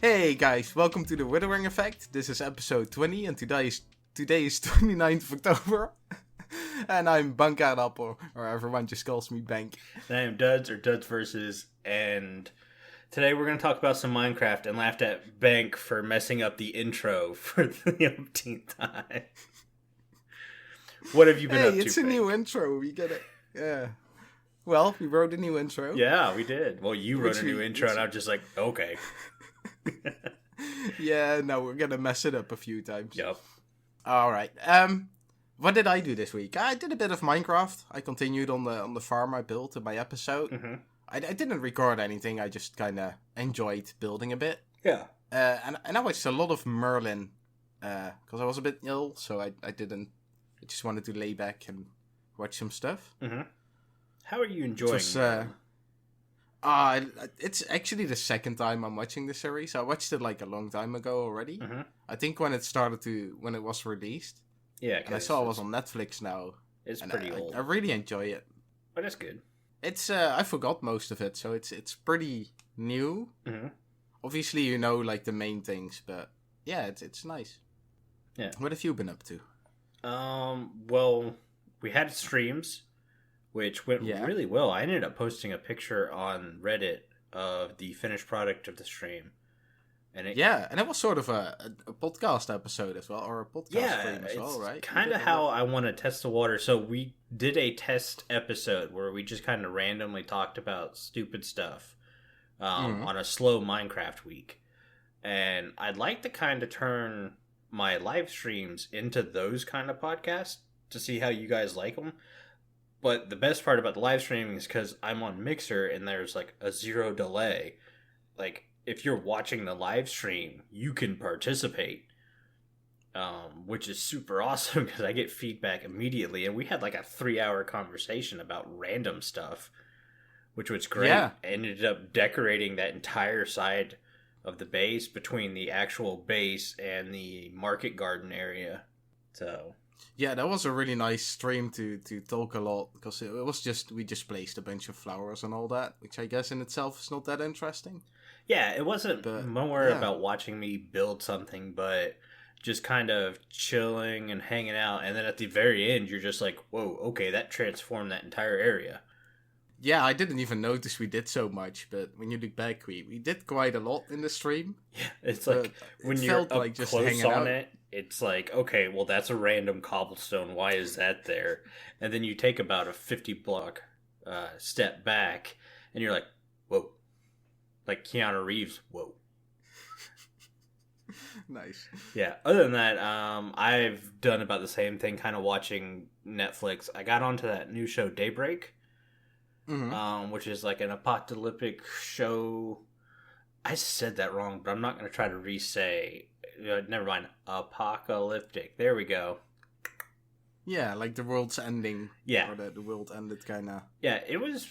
Hey guys, welcome to the Withering Effect. This is episode 20 and today is 29th of October. And I'm Bankadap, or everyone just calls me Bank. And I am Duds, or Duds Versus, and today we're going to talk about some Minecraft and laughed at Bank for messing up the intro for the umpteenth time. What have you been up to, It's a Bank? new intro, we get it. Yeah. Well, we wrote a new intro. Yeah, we did. Well, you wrote a new intro, and I'm just like, okay. Yeah, no, we're gonna mess it up a few times. Yep. Alright, what did I do this week? I did a bit of Minecraft. I continued on the farm I built in my episode. Mm-hmm. I didn't record anything, I just kind of enjoyed building a bit. Yeah. And I watched a lot of Merlin, because I was a bit ill, so I just wanted to lay back and watch some stuff. Mm-hmm. How are you enjoying it? It's actually the second time I'm watching the series. I watched it like a long time ago already. Mm-hmm. I think when it was released. Yeah, and I saw it was on Netflix now. It's pretty old. I really enjoy it. But that's good. It's I forgot most of it, so it's pretty new. Mm-hmm. Obviously, you know like the main things, but yeah, it's nice. Yeah. What have you been up to? Well, we had streams, which went really well. I ended up posting a picture on Reddit of the finished product of the stream. And it was sort of a podcast episode as well, or a podcast stream as well, right? Kind of how I want to test the water. So we did a test episode where we just kind of randomly talked about stupid stuff on a slow Minecraft week. And I'd like to kind of turn my live streams into those kind of podcasts to see how you guys like them. But the best part about the live streaming is because I'm on Mixer and there's like a 0 delay. Like, if you're watching the live stream, you can participate, which is super awesome because I get feedback immediately. And we had like a 3-hour conversation about random stuff, which was great. Yeah. I ended up decorating that entire side of the base between the actual base and the market garden area. So yeah, that was a really nice stream to talk a lot, because it was just, we just placed a bunch of flowers and all that, which I guess in itself is not that interesting. Yeah, it wasn't more about watching me build something, but just kind of chilling and hanging out. And then at the very end, you're just like, whoa, okay, that transformed that entire area. Yeah, I didn't even notice we did so much, but when you look back, we did quite a lot in the stream. Yeah, it's like when you're up like just close on it, it's like, okay, well, that's a random cobblestone. Why is that there? And then you take about a 50 block step back, and you're like, whoa. Like Keanu Reeves, whoa. Nice. Yeah, other than that, I've done about the same thing, kind of watching Netflix. I got onto that new show, Daybreak, which is like an apocalyptic show. I said that wrong, but I'm not going to try to re-say. Never mind. Apocalyptic. There we go. Yeah, like the world's ending. Yeah. Or the world ended, kind of. Yeah, it was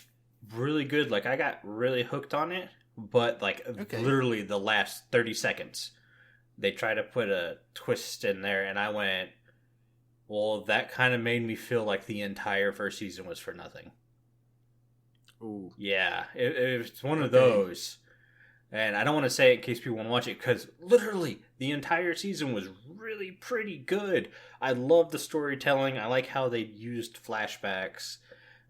really good. Like, I got really hooked on it. But, like, literally the last 30 seconds, they try to put a twist in there, and I went, well, that kind of made me feel like the entire first season was for nothing. Ooh. Yeah, it was one of those. And I don't want to say it in case people want to watch it, because literally the entire season was really pretty good. I love the storytelling. I like how they used flashbacks.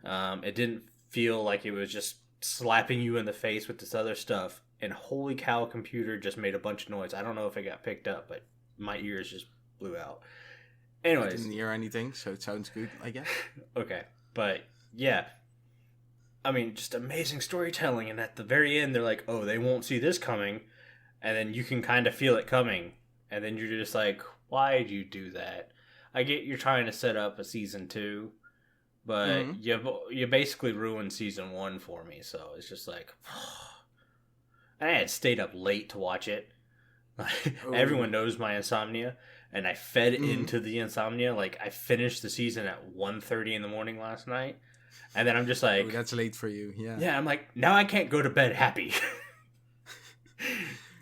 It didn't feel like it was just slapping you in the face with this other stuff. And holy cow, computer just made a bunch of noise. I don't know if it got picked up, but my ears just blew out. Anyways, I didn't hear anything, so it sounds good, I guess. Okay, but yeah, I mean, just amazing storytelling. And at the very end, they're like, oh, they won't see this coming, and then you can kind of feel it coming, and then you're just like, why'd you do that? I get you're trying to set up a season 2, but you basically ruined season 1 for me, so it's just like, I had stayed up late to watch it. Everyone knows my insomnia, and I fed into the insomnia. Like, I finished the season at 1:30 in the morning last night, and then I'm just like, that's late for you. Yeah, I'm like, now I can't go to bed happy.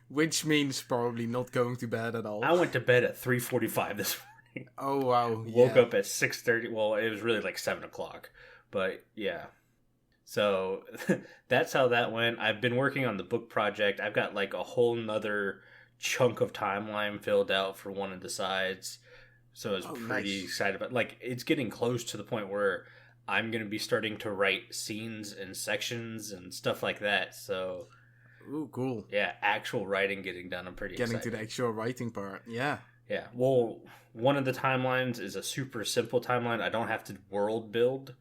Which means probably not going to bed at all. I went to bed at 3:45 this morning. Oh, wow. Woke up at 6:30. Well, it was really like 7 o'clock. But, yeah. So that's how that went. I've been working on the book project. I've got like a whole nother chunk of timeline filled out for one of the sides. So I was pretty excited about, like, it's getting close to the point where I'm going to be starting to write scenes and sections and stuff like that. So, ooh, cool. Yeah, actual writing getting done. I'm pretty excited. Getting to the actual writing part. Yeah. Yeah. Well, one of the timelines is a super simple timeline. I don't have to world build,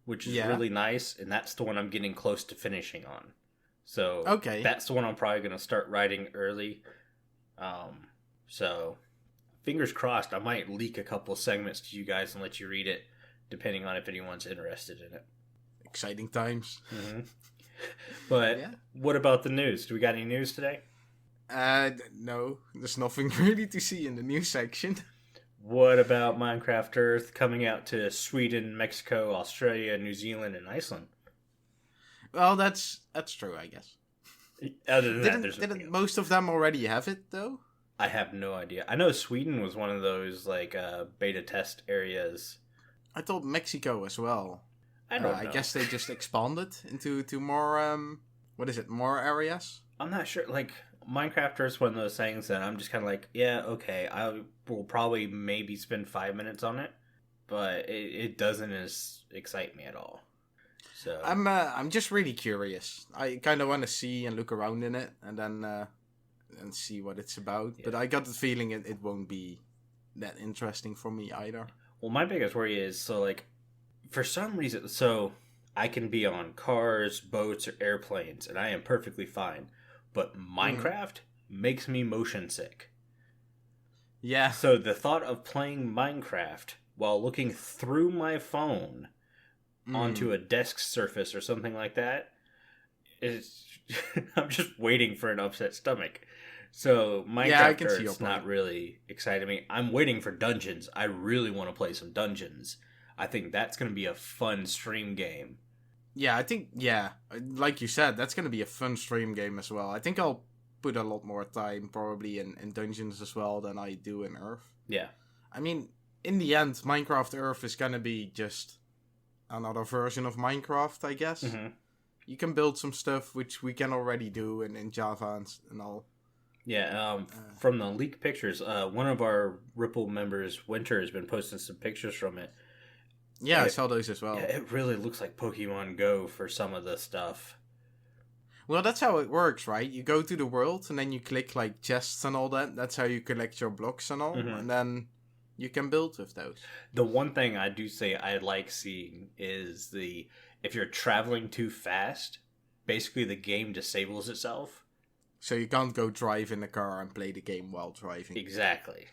which is really nice, and that's the one I'm getting close to finishing on. So that's the one I'm probably going to start writing early. So fingers crossed, I might leak a couple segments to you guys and let you read it, depending on if anyone's interested in it. Exciting times. Mm-hmm. But what about the news? Do we got any news today? No, there's nothing really to see in the news section. What about Minecraft Earth coming out to Sweden, Mexico, Australia, New Zealand, and Iceland? Well, that's true, I guess. Other than didn't most of them already have it, though? I have no idea. I know Sweden was one of those, like, beta test areas. I thought Mexico as well. I don't know. I guess they just expanded into more, more areas? I'm not sure. Like, Minecraft Earth's one of those things that I'm just kind of like, yeah, okay, I will probably maybe spend 5 minutes on it, but it doesn't excite me at all. So I'm just really curious. I kind of want to see and look around in it, and then and see what it's about. Yeah. But I got the feeling it won't be that interesting for me either. Well, my biggest worry is, so, like, for some reason, so I can be on cars, boats, or airplanes, and I am perfectly fine. But Minecraft makes me motion sick. Yeah. So the thought of playing Minecraft while looking through my phone onto a desk surface or something like that is... I'm just waiting for an upset stomach. So Minecraft Earth's not really exciting me. I'm waiting for dungeons. I really want to play some dungeons. I think that's going to be a fun stream game. Yeah, I think, like you said, that's going to be a fun stream game as well. I think I'll put a lot more time probably in Dungeons as well than I do in Earth. Yeah. I mean, in the end, Minecraft Earth is going to be just another version of Minecraft, I guess. Mm-hmm. You can build some stuff, which we can already do in Java and all. Yeah, from the leaked pictures, one of our Ripple members, Winter, has been posting some pictures from it. Yeah, I saw those as well. Yeah, it really looks like Pokemon Go for some of the stuff. Well, that's how it works, right? You go to the world, and then you click, like, chests and all that. That's how you collect your blocks and all. Mm-hmm. And then you can build with those. The one thing I do say I like seeing is if you're traveling too fast, basically the game disables itself. So you can't go drive in the car and play the game while driving. Exactly.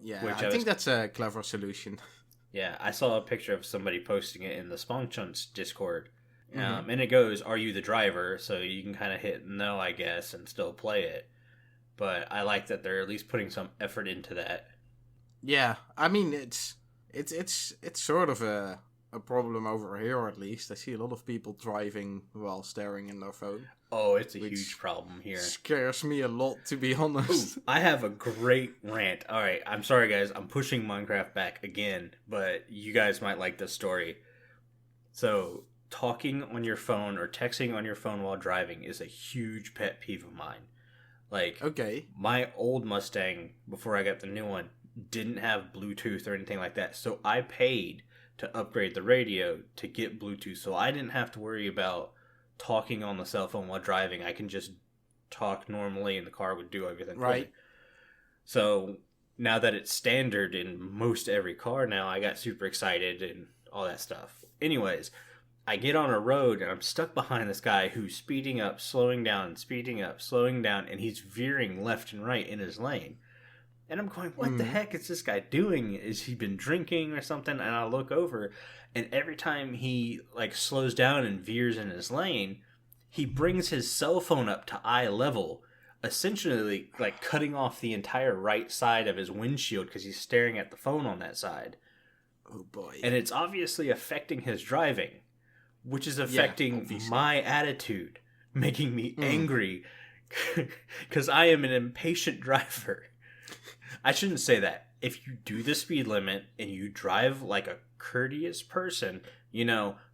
Yeah, I think that's a clever solution. Yeah, I saw a picture of somebody posting it in the Spawnchunks Discord. And it goes, "Are you the driver?" So you can kind of hit no, I guess, and still play it. But I like that they're at least putting some effort into that. Yeah, I mean, it's sort of a problem over here, at least. I see a lot of people driving while staring in their phone. Oh, it's a huge problem here. Scares me a lot, to be honest. Ooh, I have a great rant. All right, I'm sorry, guys. I'm pushing Minecraft back again, but you guys might like this story. So, talking on your phone or texting on your phone while driving is a huge pet peeve of mine. Like, my old Mustang, before I got the new one, didn't have Bluetooth or anything like that. So, I paid to upgrade the radio to get Bluetooth, so I didn't have to worry about talking on the cell phone while driving. I can just talk normally and the car would do everything for me. So now that it's standard in most every car now, I got super excited and all that stuff. Anyways, I get on a road and I'm stuck behind this guy who's speeding up, slowing down, speeding up, slowing down, and he's veering left and right in his lane. And I'm going, what the heck is this guy doing? Is he been drinking or something? And I look over, and every time he, like, slows down and veers in his lane, he brings his cell phone up to eye level, essentially, like, cutting off the entire right side of his windshield because he's staring at the phone on that side. Oh, boy. And it's obviously affecting his driving, which is affecting my attitude, making me angry because I am an impatient driver. I shouldn't say that. If you do the speed limit and you drive like a courteous person,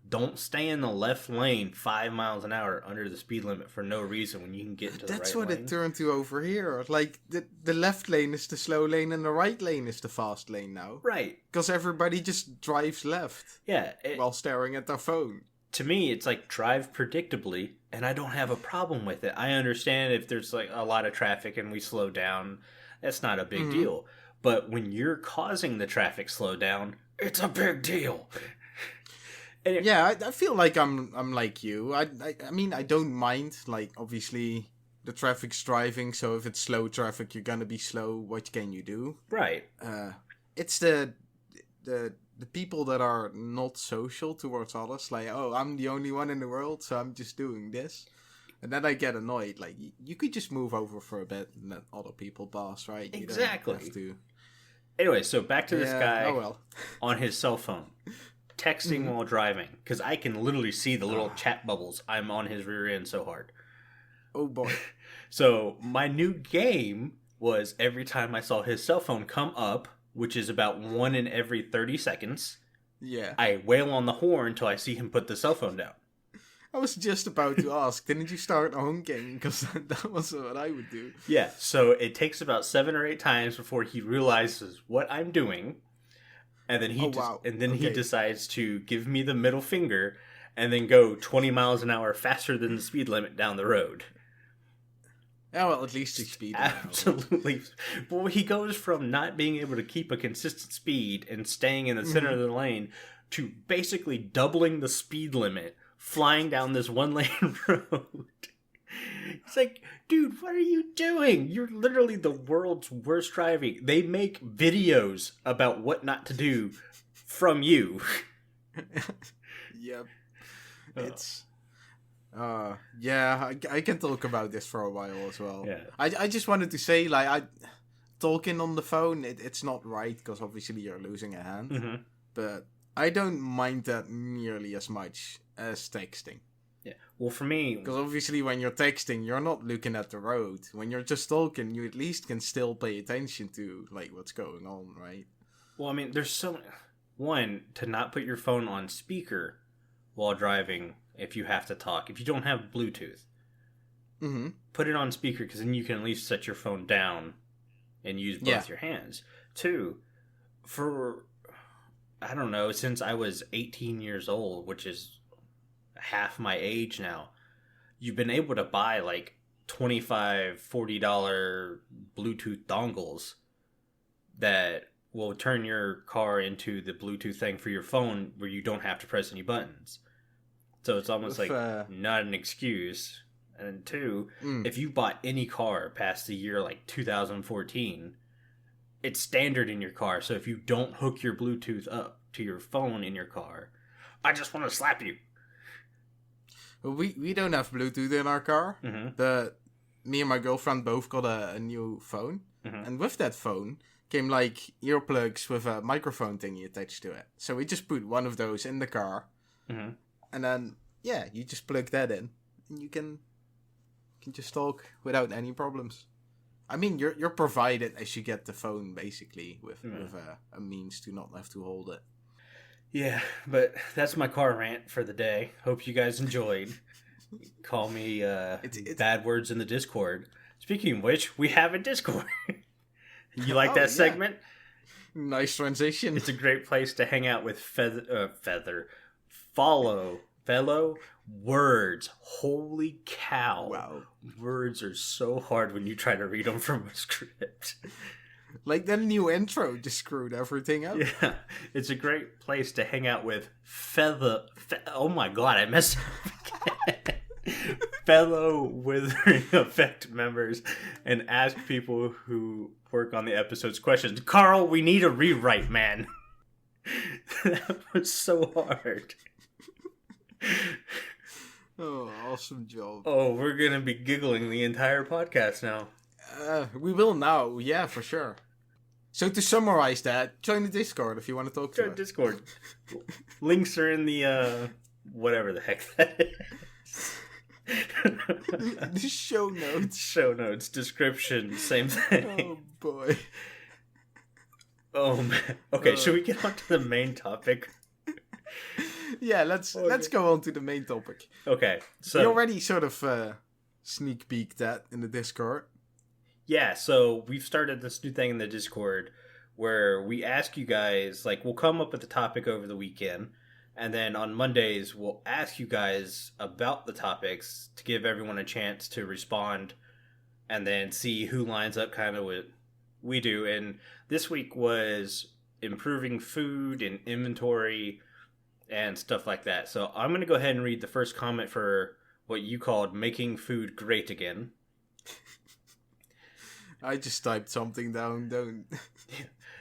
Don't stay in the left lane 5 miles an hour under the speed limit for no reason when you can get into the right lane. That's what it turned to over here. Like, the left lane is the slow lane and the right lane is the fast lane now. Right. Because everybody just drives left. Yeah. While staring at their phone. To me, it's like drive predictably, and I don't have a problem with it. I understand if there's like a lot of traffic and we slow down, that's not a big deal. But when you're causing the traffic slow down, it's a big deal. Yeah, I feel like I'm like you. I mean, I don't mind. Like, obviously, the traffic's driving, so if it's slow traffic, you're gonna be slow. What can you do? Right. It's the people that are not social towards others. Like, oh, I'm the only one in the world, so I'm just doing this. And then I get annoyed. Like, you could just move over for a bit and let other people pass, right? You exactly. don't have to... Anyway, so back to this guy on his cell phone. Texting while driving, because I can literally see the little chat bubbles. I'm on his rear end so hard. Oh boy. So my new game was every time I saw his cell phone come up, which is about 1 in every 30 seconds, I wail on the horn until I see him put the cell phone down. I was just about to ask, didn't you start honking? Because that was what I would do. Yeah, so it takes about 7 or 8 times before he realizes what I'm doing. And then he decides to give me the middle finger and then go 20 miles an hour faster than the speed limit down the road. Oh, well, at least he's speed. Absolutely. Well, he goes from not being able to keep a consistent speed and staying in the center of the lane to basically doubling the speed limit, flying down this 1-lane road. It's like, dude, what are you doing? You're literally the world's worst driving. They make videos about what not to do from you. Yep. It's... I can talk about this for a while as well. Yeah. I just wanted to say, like, talking on the phone, it's not right, because obviously you're losing a hand. But I don't mind that nearly as much as texting. Yeah. Well, for me... Because obviously when you're texting, you're not looking at the road. When you're just talking, you at least can still pay attention to, like, what's going on, right? Well, I mean, there's so... One, to not put your phone on speaker while driving if you have to talk. If you don't have Bluetooth, put it on speaker, because then you can at least set your phone down and use both your hands. 2, for... I don't know, since I was 18 years old, which is half my age now, you've been able to buy like $25, $40 Bluetooth dongles that will turn your car into the Bluetooth thing for your phone where you don't have to press any buttons. So it's almost like not an excuse. And 2, if you bought any car past the year like 2014, it's standard in your car. So if you don't hook your Bluetooth up to your phone in your car, I just want to slap you. Well, we don't have Bluetooth in our car. Me and my girlfriend both got a new phone. And with that phone came like earplugs with a microphone thingy attached to it. So we just put one of those in the car. And then, you just plug that in. And you can just talk without any problems. I mean, you're provided as you get the phone, basically, with a means to not have to hold it. Yeah, but that's my car rant for the day. Hope you guys enjoyed. Call me bad words in the Discord. Speaking of which, we have a Discord. You like that segment? Nice transition. It's a great place to hang out with fellow words. Holy cow. Wow. Words are so hard when you try to read them from a script. Like that new intro just screwed everything up. Yeah, it's a great place to hang out with oh my god, I messed up. Fellow Withering Effect members and ask people who work on the episode's questions. Carl, we need a rewrite, man. That was so hard. Oh, awesome job. Oh, we're going to be giggling the entire podcast now. We will now, yeah, for sure. So to summarize that, join the Discord if you want to talk to us. Join Discord. Links are in the, whatever the heck that is. The show notes. Show notes, description, same thing. Oh, boy. Oh, man. Okay, should we get on to the main topic? Yeah, let's go on to the main topic. Okay, so we already sort of sneak peeked that in the Discord. Yeah, so we've started this new thing in the Discord where we ask you guys, like, we'll come up with the topic over the weekend, and then on Mondays we'll ask you guys about the topics to give everyone a chance to respond, and then see who lines up kind of with we do. And this week was improving food and inventory and stuff like that. So I'm going to go ahead and read the first comment for what you called making food great again. I just typed something down, don't.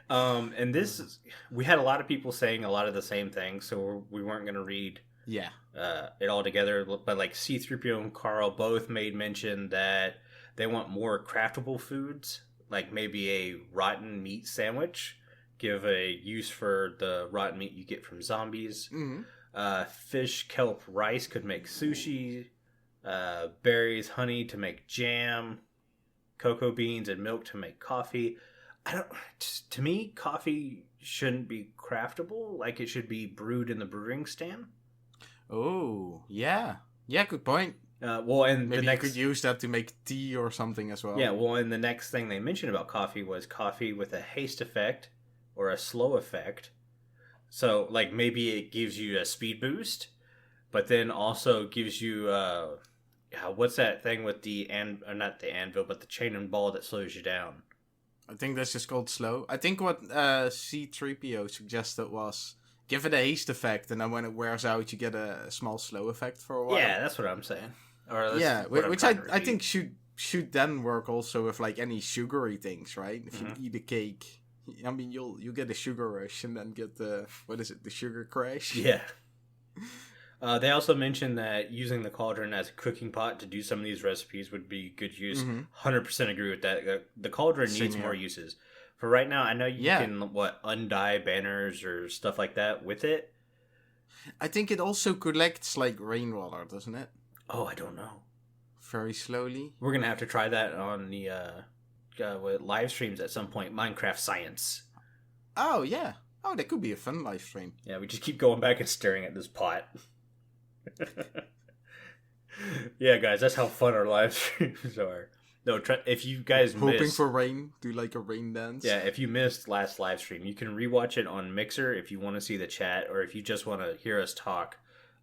And this is, we had a lot of people saying a lot of the same things, so we weren't going to read it all together. But like C3PO and Carl both made mention that they want more craftable foods, like maybe a rotten meat sandwich. Give a use for the rotten meat you get from zombies. Mm-hmm. Fish, kelp, rice could make sushi. Berries, honey to make jam. Cocoa beans and milk to make coffee. To me, coffee shouldn't be craftable. Like, it should be brewed in the brewing stand. Oh, yeah. Yeah, good point. Well, and maybe the next... you could use that to make tea or something as well. Yeah, well, and the next thing they mentioned about coffee was coffee with a haste effect or a slow effect. So, like, maybe it gives you a speed boost, but then also gives you... what's that thing with the not the anvil, but the chain and ball that slows you down? I think that's just called slow. I think what C3PO suggested was give it a haste effect, and then when it wears out, you get a small slow effect for a while. Yeah, that's what I'm saying. Which I think should then work also with like any sugary things, right? If you eat a cake, I mean you get a sugar rush and then get the sugar crash. Yeah. They also mentioned that using the cauldron as a cooking pot to do some of these recipes would be good use. 100% agree with that. The cauldron needs more uses. For right now, I know you can, undye banners or stuff like that with it. I think it also collects, like, rainwater, doesn't it? Oh, I don't know. Very slowly. We're going to have to try that on the live streams at some point. Minecraft Science. Oh, yeah. Oh, that could be a fun live stream. Yeah, we just keep going back and staring at this pot. Yeah, guys, that's how fun our live streams are. No, if you guys hoping for rain, do like a rain dance. Yeah, if you missed last live stream, you can rewatch it on Mixer if you want to see the chat, or if you just want to hear us talk.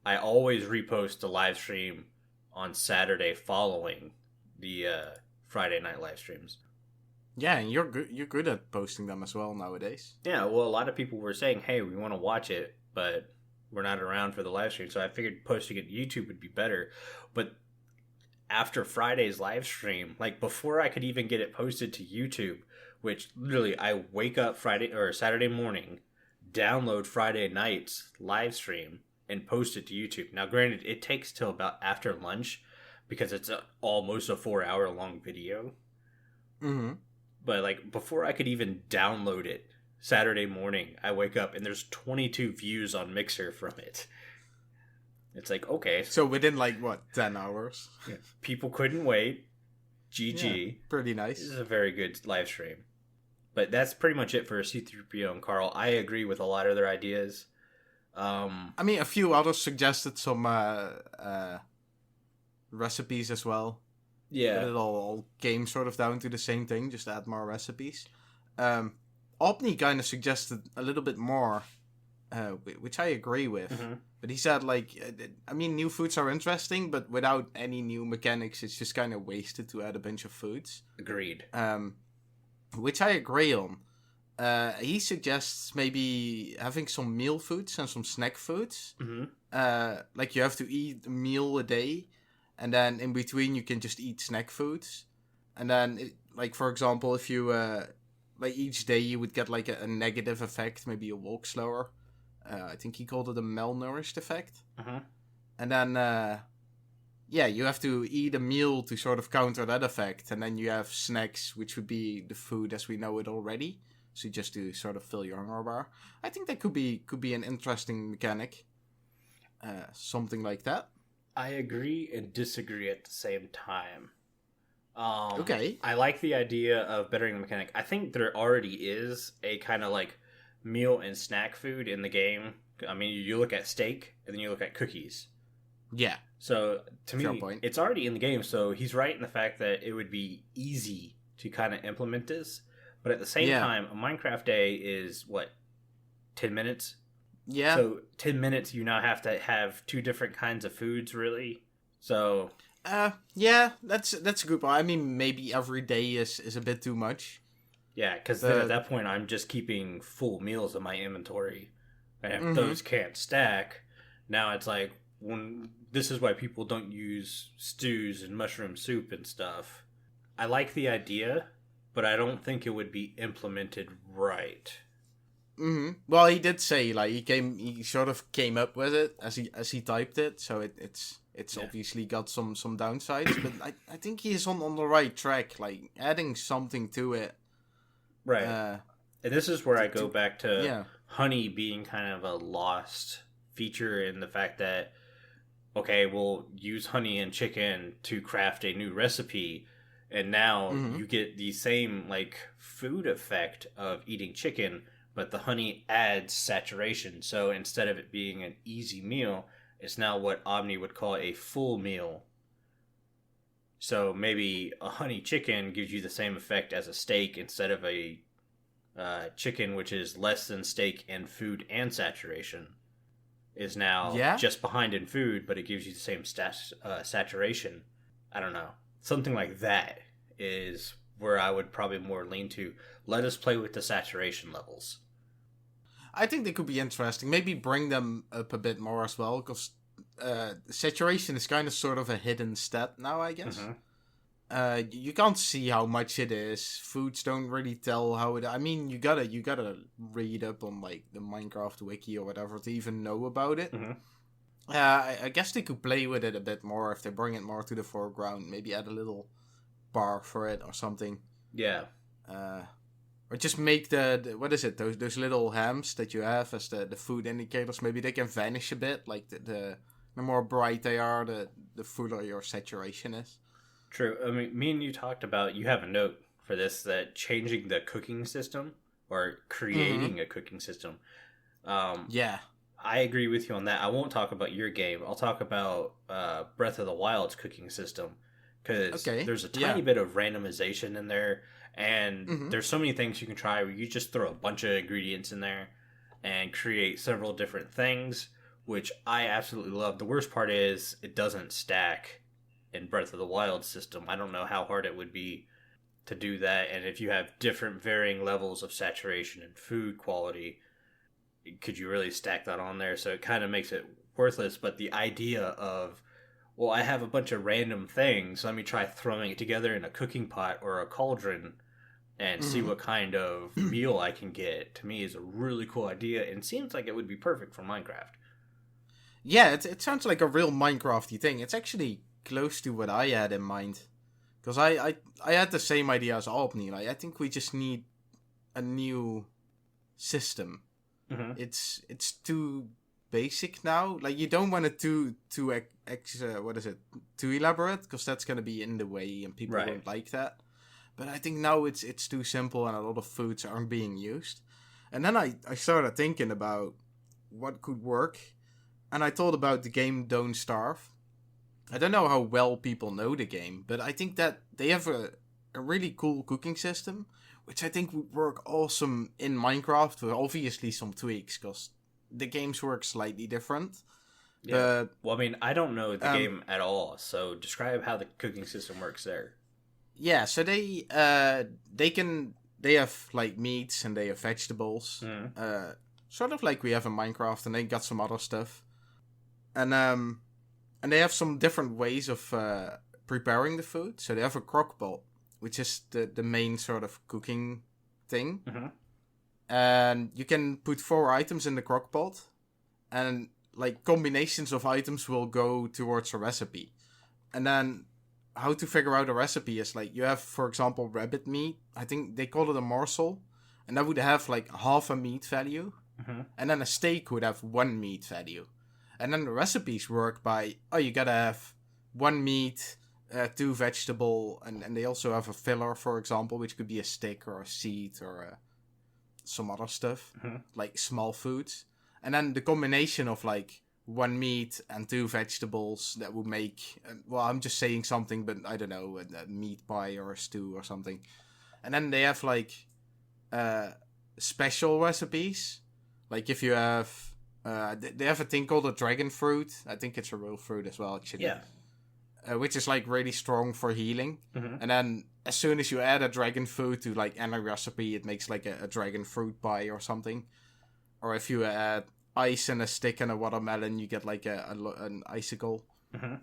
I always repost the live stream on Saturday following the Friday night live streams. Yeah, and you're good at posting them as well nowadays. Yeah, well, a lot of people were saying, "Hey, we want to watch it, but we're not around for the live stream," so I figured posting it to YouTube would be better. But after Friday's live stream, like before I could even get it posted to YouTube, which literally I wake up Friday or Saturday morning, download Friday night's live stream, and post it to YouTube. Now, granted, it takes till about after lunch because it's almost a 4-hour long video. Mm-hmm. But like before I could even download it, Saturday morning, I wake up and there's 22 views on Mixer from it. It's like, okay. So within 10 hours? Yeah. People couldn't wait. GG. Yeah, pretty nice. This is a very good live stream. But that's pretty much it for C3PO and Carl. I agree with a lot of their ideas. I mean, a few others suggested some recipes as well. Yeah. But it all came sort of down to the same thing, just add more recipes. Opni kind of suggested a little bit more, which I agree with. Mm-hmm. But he said, new foods are interesting, but without any new mechanics, it's just kind of wasted to add a bunch of foods. Agreed. Which I agree on. He suggests maybe having some meal foods and some snack foods. Mm-hmm. You have to eat a meal a day, and then in between you can just eat snack foods. And then, for example, if you... each day you would get a negative effect, maybe you walk slower. I think he called it a malnourished effect. Uh-huh. And then, you have to eat a meal to sort of counter that effect. And then you have snacks, which would be the food as we know it already. So just to sort of fill your hunger bar. I think that could be an interesting mechanic. Something like that. I agree and disagree at the same time. Okay. I like the idea of bettering the mechanic. I think there already is a kind of meal and snack food in the game I mean, you look at steak and then you look at cookies. Yeah. So to me, it's already in the game. So he's right in the fact that it would be easy to kind of implement this. But at the same time, a Minecraft day is what, 10 minutes? Yeah. So 10 minutes, you now have to have 2 different kinds of foods, really. So. Yeah, that's a good point. I mean, maybe every day is a bit too much. Yeah, because then at that point, I'm just keeping full meals in my inventory. And if those can't stack, now it's like, this is why people don't use stews and mushroom soup and stuff. I like the idea, but I don't think it would be implemented right. Well, he did say he sort of came up with it as he typed it, so it's obviously got some downsides, but I think he's on the right track, like adding something to it. Right. And this is where I go back to honey being kind of a lost feature in the fact that, okay, we'll use honey and chicken to craft a new recipe, and now you get the same food effect of eating chicken, but the honey adds saturation. So instead of it being an easy meal, it's now what Omni would call a full meal. So maybe a honey chicken gives you the same effect as a steak instead of a chicken, which is less than steak in food and saturation, is now just behind in food, but it gives you the same saturation. I don't know. Something like that is where I would probably more lean to. Let us play with the saturation levels. I think they could be interesting. Maybe bring them up a bit more as well, because saturation is kind of sort of a hidden stat now, I guess. You can't see how much it is. Foods don't really tell how it. I mean, you gotta read up on the Minecraft wiki or whatever to even know about it. I guess they could play with it a bit more if they bring it more to the foreground. Maybe add a little bar for it or something. Yeah. Or just make the what is it? Those little hams that you have as the food indicators. Maybe they can vanish a bit. Like the more bright they are, the fuller your saturation is. True. I mean, me and you talked about, you have a note for this, that changing the cooking system or creating a cooking system. Yeah. I agree with you on that. I won't talk about your game. I'll talk about Breath of the Wild's cooking system, because there's a tiny bit of randomization in there, and there's so many things you can try where you just throw a bunch of ingredients in there and create several different things, which I absolutely love. The worst part is it doesn't stack in Breath of the Wild system. I don't know how hard it would be to do that, and if you have different varying levels of saturation and food quality, could you really stack that on there? So it kind of makes it worthless. But the idea of, well, I have a bunch of random things, let me try throwing it together in a cooking pot or a cauldron and see what kind of meal I can get, to me is a really cool idea, and seems like it would be perfect for Minecraft. Yeah, it sounds like a real Minecrafty thing. It's actually close to what I had in mind, because I had the same idea as Albany. I think we just need a new system. It's too basic now. You don't want it too elaborate, because that's gonna be in the way and people won't like that. But I think now it's too simple and a lot of foods aren't being used. And then I started thinking about what could work, and I thought about the game Don't Starve. I don't know how well people know the game, but I think that they have a really cool cooking system, which I think would work awesome in Minecraft, with obviously some tweaks, because the games work slightly different. Yeah. Well, I mean, I don't know the game at all, so describe how the cooking system works there. Yeah, so they have meats and they have vegetables, sort of like we have in Minecraft, and they got some other stuff, and they have some different ways of preparing the food. So they have a crock pot, which is the main sort of cooking thing. And you can put 4 items in the crock pot, and combinations of items will go towards a recipe. And then how to figure out a recipe is you have, for example, rabbit meat. I think they call it a morsel, and that would have half a meat value. And then a steak would have 1 meat value. And then the recipes work by, you gotta have 1 meat, 2 vegetable, and they also have a filler, for example, which could be a stick or a seed or some other stuff, like small foods. And then the combination of like 1 meat and 2 vegetables, that would make, well, I'm just saying something, but I don't know, a meat pie or a stew or something. And then they have like special recipes. Like if you have, they have a thing called a dragon fruit. I think it's a real fruit as well, actually. Yeah. Which is like really strong for healing. Mm-hmm. And then as soon as you add a dragon fruit to like any recipe, it makes like a dragon fruit pie or something. Or if you add ice and a stick and a watermelon, you get like an icicle. Mm-hmm.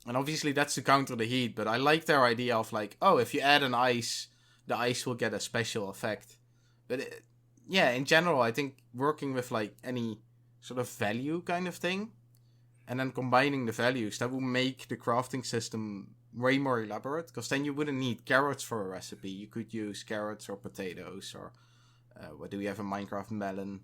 And obviously that's to counter the heat, but I like their idea of like, oh, if you add an ice, the ice will get a special effect. But in general, I think working with like any sort of value kind of thing, and then combining the values, that will make the crafting system way more elaborate, because then you wouldn't need carrots for a recipe. You could use carrots or potatoes, or what do we have in Minecraft? Melon.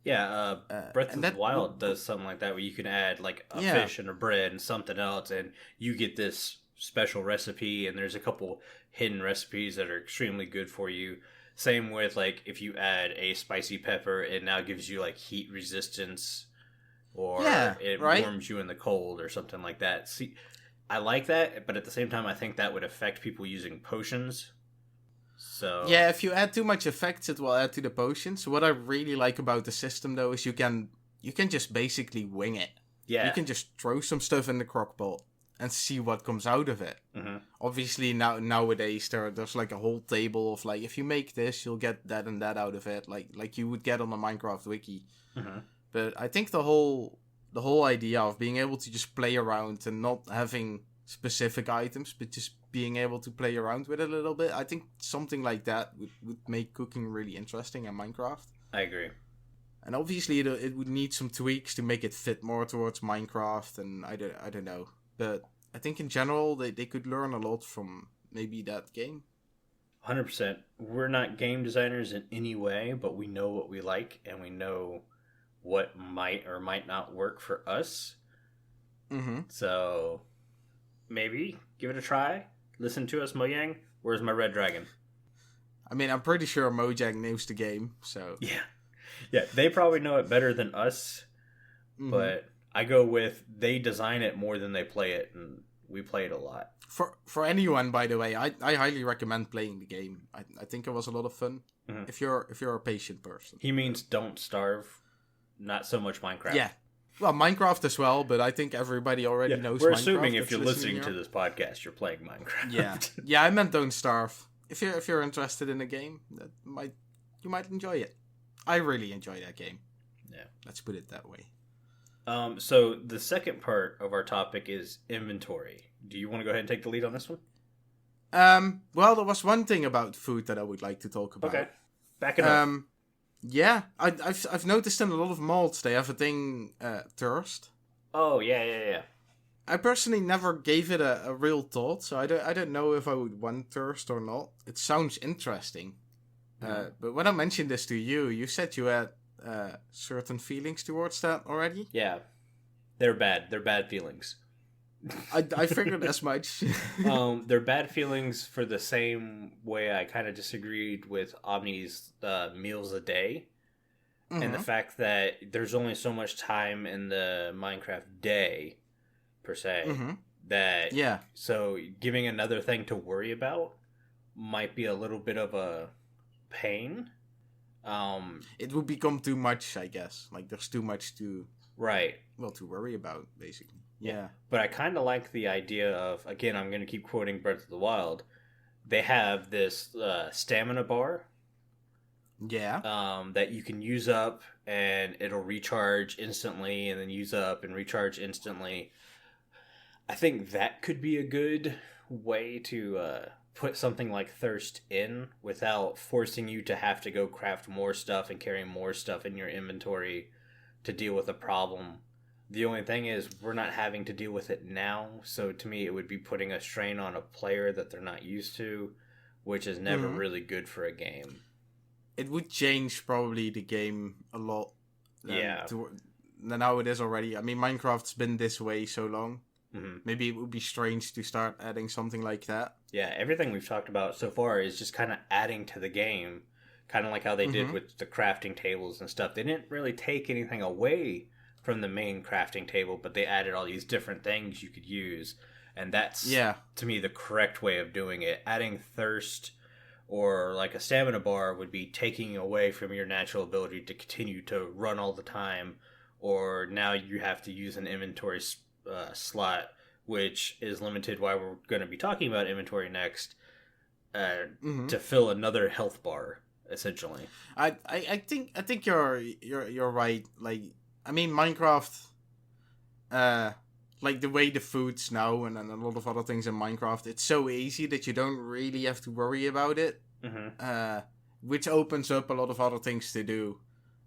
Yeah, Breath of the Wild does something like that, where you can add like a fish and a bread and something else, and you get this special recipe, and there's a couple hidden recipes that are extremely good for you. Same with like if you add a spicy pepper, it now gives you like heat resistance, or it warms you in the cold or something like that. See, I like that, but at the same time I think that would affect people using potions. So yeah, if you add too much effects, it will add to the potions. What I really like about the system, though, is you can just basically wing it. Yeah, you can just throw some stuff in the crockpot and see what comes out of it. Mm-hmm. Obviously, nowadays there's like a whole table of like, if you make this, you'll get that and that out of it, like you would get on the Minecraft wiki. Mm-hmm. But I think the whole idea of being able to just play around and not having specific items, but just being able to play around with it a little bit, I think something like that would make cooking really interesting in Minecraft. I agree. And obviously it would need some tweaks to make it fit more towards Minecraft, and I don't know. But I think in general they could learn a lot from maybe that game. 100%. We're not game designers in any way, but we know what we like, and we know what might or might not work for us. Mm-hmm. So maybe give it a try. Listen to us, Mojang. Where's my red dragon? I mean, I'm pretty sure Mojang knows the game, so... Yeah, they probably know it better than us, but I go with they design it more than they play it, and we play it a lot. For anyone, by the way, I highly recommend playing the game. I think it was a lot of fun. Mm-hmm. If you're a patient person. He means don't starve, not so much Minecraft. Yeah. Well, Minecraft as well, but I think everybody already knows Minecraft. We're assuming if you're listening to this podcast, you're playing Minecraft. Yeah, I meant don't starve. If you're interested in a game, you might enjoy it. I really enjoy that game. Yeah. Let's put it that way. So the second part of our topic is inventory. Do you want to go ahead and take the lead on this one? Well, there was one thing about food that I would like to talk about. Okay. Back it up. Yeah, I've noticed in a lot of mods they have a thing, thirst. Oh, yeah. I personally never gave it a real thought, so I don't know if I would want thirst or not. It sounds interesting. But when I mentioned this to you, you said you had certain feelings towards that already. Yeah, they're bad. They're bad feelings. I figured as much. They're bad feelings for the same way I kind of disagreed with Omni's meals a day. Mm-hmm. And the fact that there's only so much time in the Minecraft day, per se, that... Yeah. So giving another thing to worry about might be a little bit of a pain. It would become too much, I guess. Like, there's too much to... Right. Well, to worry about, basically. Yeah. But I kind of like the idea of, again, I'm going to keep quoting Breath of the Wild. They have this stamina bar. Yeah. That you can use up and it'll recharge instantly and then use up and recharge instantly. I think that could be a good way to put something like thirst in without forcing you to have to go craft more stuff and carry more stuff in your inventory to deal with a problem. The only thing is we're not having to deal with it now, so to me it would be putting a strain on a player that they're not used to, which is never really good for a game. It would change probably the game a lot. Than how it is already. I mean, Minecraft's been this way so long. Mm-hmm. Maybe it would be strange to start adding something like that. Yeah, everything we've talked about so far is just kind of adding to the game kind of like how they did with the crafting tables and stuff. They didn't really take anything away from the main crafting table, but they added all these different things you could use, and that's to me the correct way of doing it. Adding thirst or like a stamina bar would be taking away from your natural ability to continue to run all the time, or now you have to use an inventory slot, which is limited, why we're going to be talking about inventory next, to fill another health bar, essentially. I think you're right. Like, I mean, Minecraft, like the way the food's now and a lot of other things in Minecraft, it's so easy that you don't really have to worry about it, which opens up a lot of other things to do.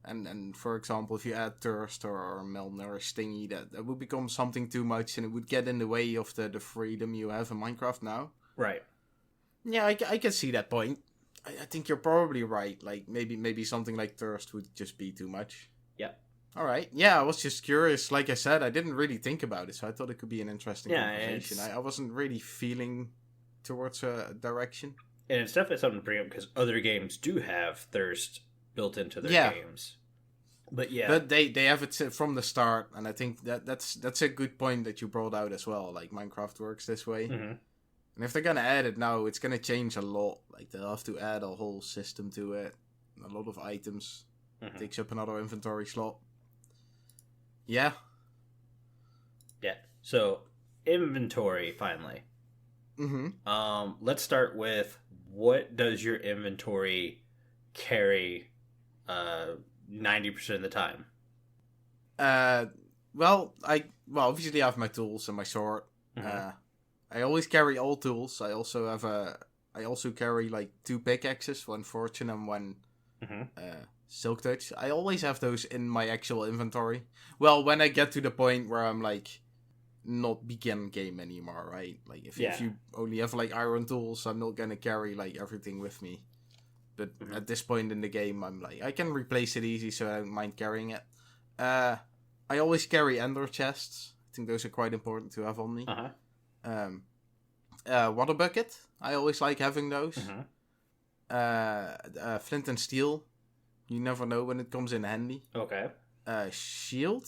And for example, if you add thirst or malnourished thingy, that would become something too much, and it would get in the way of the freedom you have in Minecraft now. Right. Yeah, I can see that point. I think you're probably right. Like, maybe something like thirst would just be too much. Yep. All right. Yeah, I was just curious. Like I said, I didn't really think about it, so I thought it could be an interesting conversation. I wasn't really feeling towards a direction. And it's definitely something to bring up because other games do have thirst built into their games. But they have it from the start, and I think that's a good point that you brought out as well. Like, Minecraft works this way. And if they're gonna add it now, it's gonna change a lot. Like, they'll have to add a whole system to it. A lot of items. Takes up another inventory slot. Yeah. Yeah. So, inventory, finally. Let's start with, what does your inventory carry 90% of the time? Well, obviously I have my tools and my sword. I always carry all tools. I also carry like 2 pickaxes, 1 fortune and 1 silk touch. I always have those in my actual inventory. Well, when I get to the point where I'm like not begin game anymore, right? Like if you only have like iron tools, I'm not gonna carry like everything with me. But at this point in the game, I'm like, I can replace it easy, so I don't mind carrying it. I always carry ender chests. I think those are quite important to have on me. Water bucket. I always like having those. Flint and steel. You never know when it comes in handy. Okay. Shield.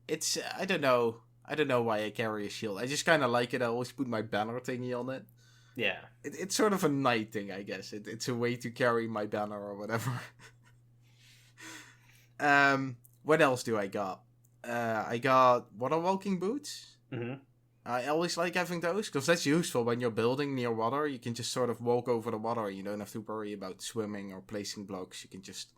It's I don't know why I carry a shield. I just kind of like it. I always put my banner thingy on it. Yeah. It's sort of a night thing, I guess. It's a way to carry my banner or whatever. What else do I got? I got water walking boots. I always like having those, because that's useful when you're building near water. You can just sort of walk over the water. You don't have to worry about swimming or placing blocks. You can just...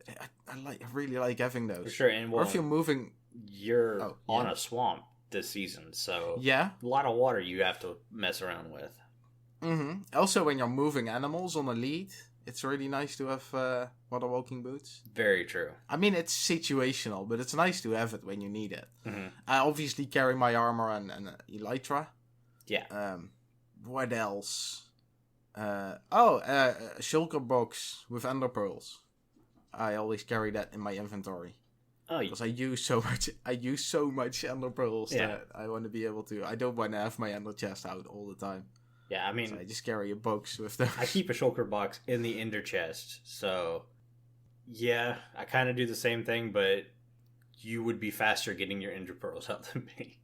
I really like having those. For sure. And or if you're moving... You're on a swamp this season, so... Yeah. A lot of water you have to mess around with. Also, when you're moving animals on a lead, it's really nice to have water walking boots. Very true. I mean, it's situational, but it's nice to have it when you need it. I obviously carry my armor and elytra. Yeah. What else? A shulker box with ender pearls. I always carry that in my inventory. Oh, because I use so much ender pearls that I want to be able to. I don't want to have my ender chest out all the time. Yeah, I mean... So I just carry a box with them. I keep a shulker box in the ender chest, so... Yeah, I kind of do the same thing, but you would be faster getting your ender pearls out than me.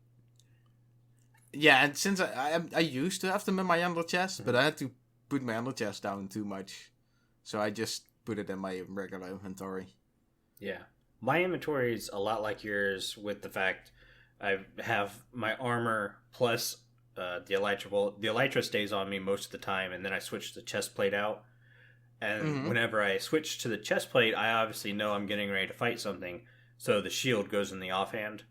Yeah, and since I used to have them in my ender chest, but I had to put my ender chest down too much. So I just put it in my regular inventory. Yeah. My inventory is a lot like yours, with the fact I have my armor plus... the elytra. Well, the elytra stays on me most of the time, and then I switch the chest plate out. And whenever I switch to the chest plate, I obviously know I'm getting ready to fight something, so the shield goes in the offhand.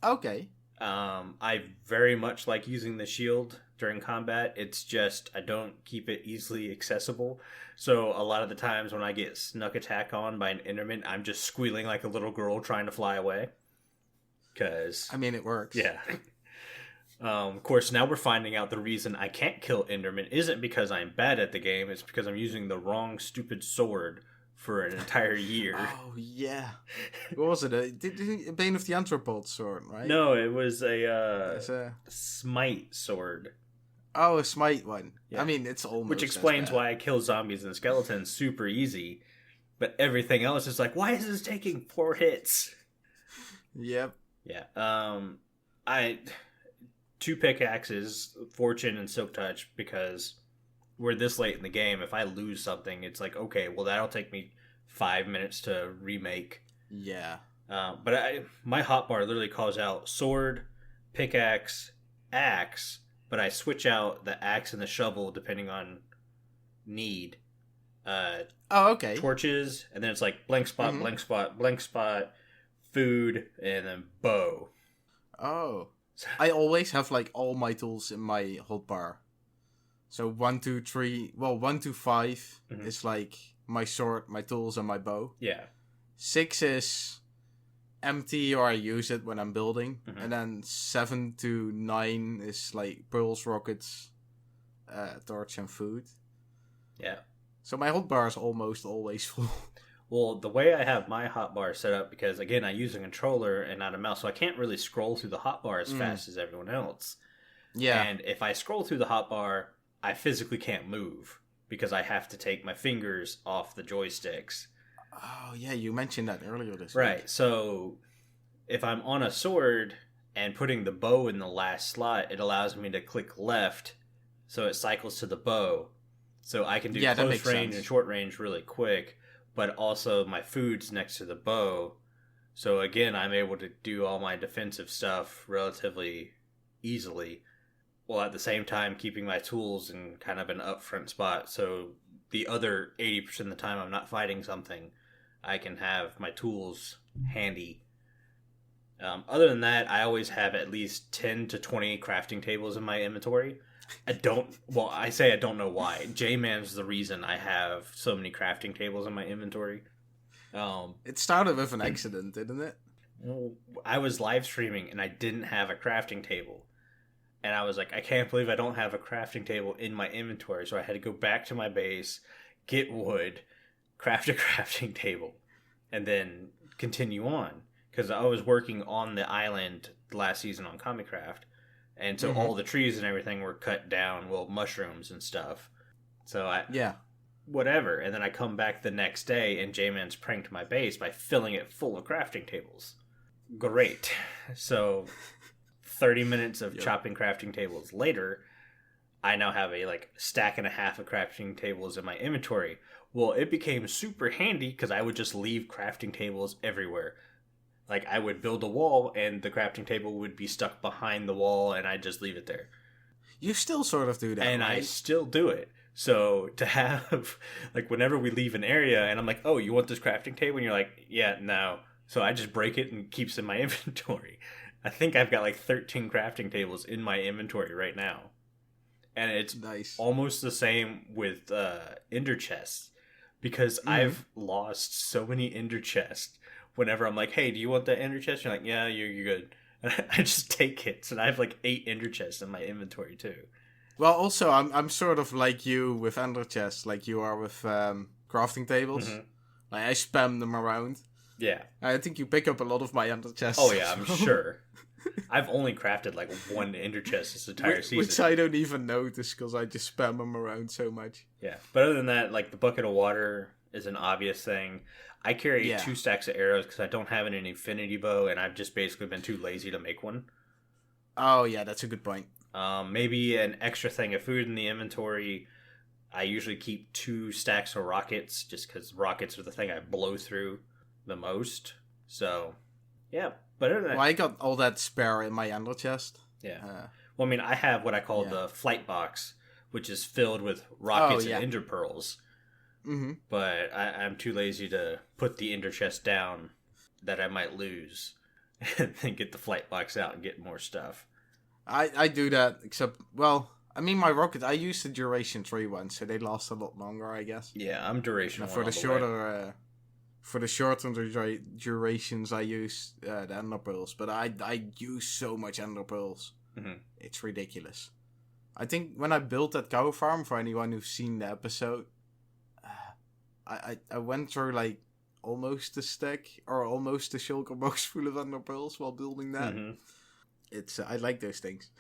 Okay. I very much like using the shield during combat. It's just I don't keep it easily accessible. So a lot of the times when I get snuck attack on by an enderman, I'm just squealing like a little girl trying to fly away. Because I mean, it works. Yeah. Of course, now we're finding out the reason I can't kill Enderman isn't because I'm bad at the game. It's because I'm using the wrong stupid sword for an entire year. Oh, yeah. What was it? A Bane of the Anthropod sword, right? No, it was a smite sword. Oh, a smite one. Yeah. I mean, it's almost which explains why I kill zombies and skeletons super easy, but everything else is like, why is this taking 4 hits? Yep. Yeah. I 2 pickaxes, Fortune and Silk Touch, because we're this late in the game. If I lose something, it's like, okay, well, that'll take me 5 minutes to remake. Yeah. But my hotbar literally calls out sword, pickaxe, axe, but I switch out the axe and the shovel depending on need. Okay. Torches, and then it's like blank spot, blank spot, blank spot, food, and then bow. Oh. I always have like all my tools in my hotbar. So 1, 2, 3, 1 to 5 is like my sword, my tools, and my bow. Yeah. 6 is empty, or I use it when I'm building. And then 7 to 9 is like pearls, rockets, torch, and food. Yeah. So my hotbar is almost always full. Well, the way I have my hotbar set up, because again, I use a controller and not a mouse, so I can't really scroll through the hotbar as fast as everyone else. Yeah. And if I scroll through the hotbar, I physically can't move because I have to take my fingers off the joysticks. Oh, yeah, you mentioned that earlier this week. Right, so if I'm on a sword and putting the bow in the last slot, it allows me to click left, so it cycles to the bow. So I can do close range and short range really quick, but also my food's next to the bow. So again, I'm able to do all my defensive stuff relatively easily, while at the same time keeping my tools in kind of an upfront spot. So the other 80% of the time I'm not fighting something, I can have my tools handy. Other than that, I always have at least 10 to 20 crafting tables in my inventory. I don't know why. J-Man's the reason I have so many crafting tables in my inventory. It started with an accident, didn't it? Well, I was live streaming and I didn't have a crafting table. And I was like, I can't believe I don't have a crafting table in my inventory. So I had to go back to my base, get wood, craft a crafting table, and then continue on. Because I was working on the island last season on Comicraft. And so all the trees and everything were cut down, mushrooms and stuff. So whatever. And then I come back the next day and J-Man's pranked my base by filling it full of crafting tables. Great. So 30 minutes of chopping crafting tables later, I now have a stack and a half of crafting tables in my inventory. Well, it became super handy because I would just leave crafting tables everywhere. Like, I would build a wall, and the crafting table would be stuck behind the wall, and I'd just leave it there. You still sort of do that, and right? I still do it. So, to have, whenever we leave an area, and I'm like, oh, you want this crafting table? And you're like, yeah, no. So, I just break it and keeps it in my inventory. I think I've got, 13 crafting tables in my inventory right now. And it's almost the same with ender chests. Because I've lost so many ender chests. Whenever I'm like, hey, do you want that ender chest? You're like, yeah, you're good. And I just take it. And I have 8 ender chests in my inventory too. Well, also, I'm sort of like you with ender chests, like you are with crafting tables. I spam them around. Yeah. I think you pick up a lot of my ender chests. Oh yeah, I'm sure. I've only crafted 1 ender chest this entire season. Which I don't even notice because I just spam them around so much. Yeah. But other than that, the bucket of water is an obvious thing. I carry 2 stacks of arrows because I don't have an infinity bow, and I've just basically been too lazy to make one. Oh, yeah, that's a good point. Maybe an extra thing of food in the inventory. I usually keep 2 stacks of rockets, just because rockets are the thing I blow through the most. So, yeah. But other than that, I got all that spare in my ender chest. Yeah. Well, I mean, I have what I call the flight box, which is filled with rockets and ender pearls. But I'm too lazy to put the ender chest down that I might lose and then get the flight box out and get more stuff. I do that, except, I mean, my rocket, I used the duration 3 ones, so they last a lot longer, I guess. Yeah, I'm duration for the shorter durations, I use the ender pearls, but I use so much ender pearls. It's ridiculous. I think when I built that cow farm, for anyone who's seen the episode, I went through almost a stack or almost a shulker box full of ender pearls while building that. I like those things.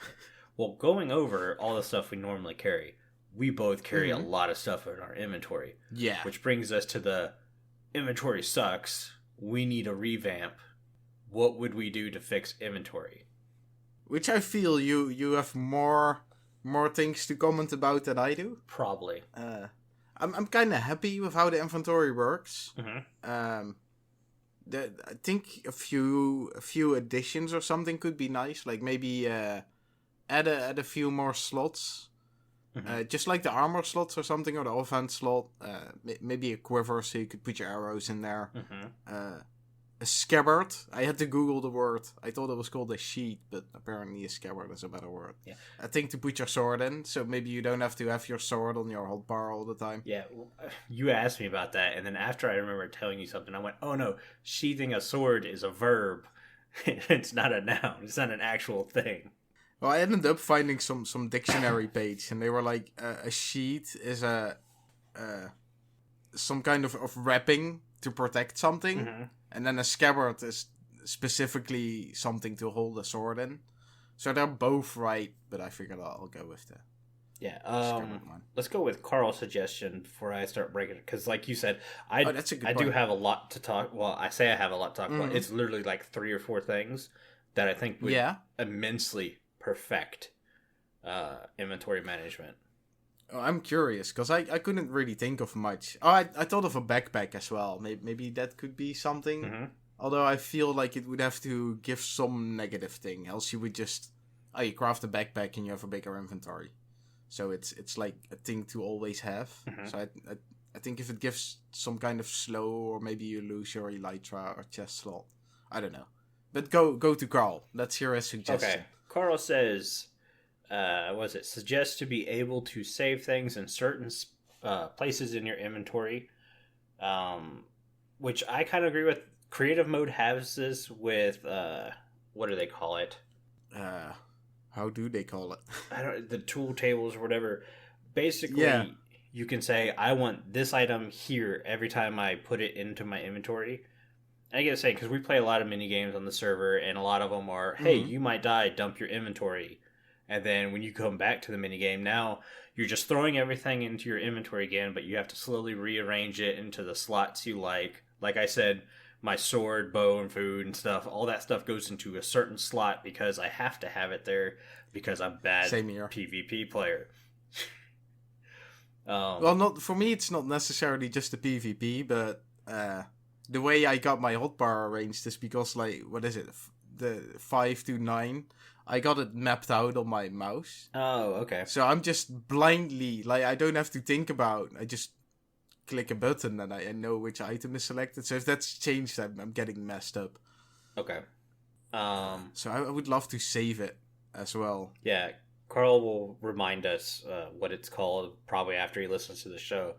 Well, going over all the stuff we normally carry, we both carry a lot of stuff in our inventory. Yeah. Which brings us to the inventory sucks. We need a revamp. What would we do to fix inventory? Which I feel you have more things to comment about than I do. Probably. I'm kind of happy with how the inventory works. Mm-hmm. I think a few additions or something could be nice. Like maybe add a few more slots. Just like the armor slots or something, or the offhand slot. Maybe a quiver so you could put your arrows in there. A scabbard. I had to Google the word. I thought it was called a sheath, but apparently a scabbard is a better word. Yeah. A thing to put your sword in, so maybe you don't have to have your sword on your hotbar all the time. Yeah, you asked me about that, and then after I remember telling you something, I went, oh no, sheathing a sword is a verb. It's not a noun. It's not an actual thing. Well, I ended up finding some dictionary page, and they were like, a sheath is some kind of wrapping to protect something, and then a scabbard is specifically something to hold a sword in. So they're both right, but I figured I'll go with the scabbard one. Let's go with Carl's suggestion before I start breaking it, because like you said, I point. do have a lot to talk. Well, I say I have a lot to talk about. It's literally like 3 or 4 things that I think would immensely perfect inventory management. Oh, I'm curious, because I couldn't really think of much. Oh, I thought of a backpack as well. Maybe that could be something. Although I feel like it would have to give some negative thing. Else you would just... you craft a backpack and you have a bigger inventory. So it's like a thing to always have. So I think if it gives some kind of slow, or maybe you lose your elytra or chest slot. I don't know. But go to Carl. Let's hear his suggestion. Okay. Carl says... suggests to be able to save things in certain places in your inventory, which I kind of agree with. Creative mode has this with what do they call it? How do they call it? I don't, the tool tables or whatever. Basically, you can say I want this item here every time I put it into my inventory. I gotta say, because we play a lot of mini games on the server, and a lot of them are, hey, you might die, dump your inventory. And then when you come back to the minigame, now you're just throwing everything into your inventory again, but you have to slowly rearrange it into the slots you like. Like I said, my sword, bow, and food and stuff, all that stuff goes into a certain slot because I have to have it there because I'm bad PvP player. Well, not for me, it's not necessarily just the PvP, but the way I got my hotbar arranged is because, like, what is it? The 5 to 9... I got it mapped out on my mouse. Oh, okay. So I'm just blindly, like, I don't have to think about, I just click a button and I know which item is selected. So if that's changed, I'm getting messed up. Okay. So I would love to save it as well. Yeah, Carl will remind us what it's called probably after he listens to the show.